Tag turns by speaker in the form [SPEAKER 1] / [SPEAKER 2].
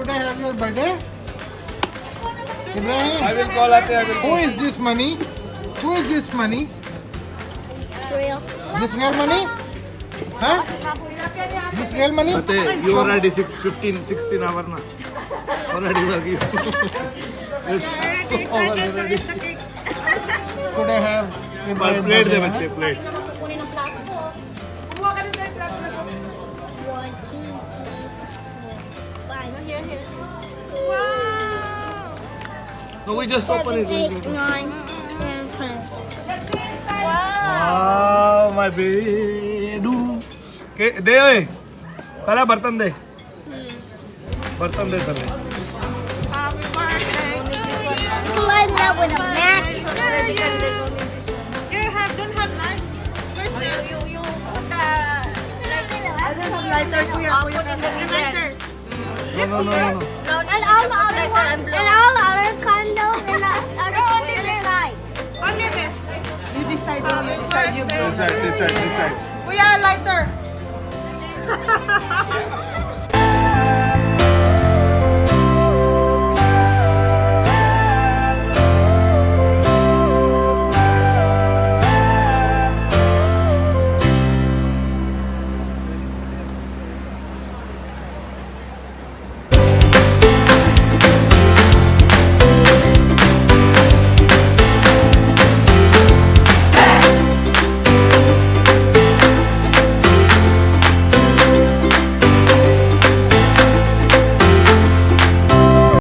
[SPEAKER 1] could I have your birthday? Ibrahim,
[SPEAKER 2] I will call Ate. I will
[SPEAKER 1] who is this money? Who is this money?
[SPEAKER 3] It's real.
[SPEAKER 1] This real money? Huh? This real money?
[SPEAKER 2] Ate, you already 16 hours na. Already working. It's already.
[SPEAKER 1] Could I have
[SPEAKER 2] But
[SPEAKER 1] Ibrahim
[SPEAKER 2] plate
[SPEAKER 1] birthday,
[SPEAKER 2] the
[SPEAKER 1] huh?
[SPEAKER 2] बच्चे plate.
[SPEAKER 3] Kukunin ng plato ko.
[SPEAKER 4] Kumuha ka rin sa plato na.
[SPEAKER 3] 1, 2, 3, 4, 5. Here.
[SPEAKER 4] Wow!
[SPEAKER 2] No, we just open
[SPEAKER 3] 7,
[SPEAKER 2] it.
[SPEAKER 3] 8, 9, 10, 20.
[SPEAKER 2] Wow, my baby. के दे ओए पहला बर्तन दे बर्तन दे पहले
[SPEAKER 4] Happy birthday to you!
[SPEAKER 3] Line that with a match.
[SPEAKER 4] You don't have knife? Where's the... You put the... I don't have lighter, kuya. Kuya, lighter.
[SPEAKER 2] no
[SPEAKER 3] And all the other ones, and all the other candles and the other side.
[SPEAKER 4] Only this. You decide. You decide. You
[SPEAKER 2] this side
[SPEAKER 4] Kuya, lighter.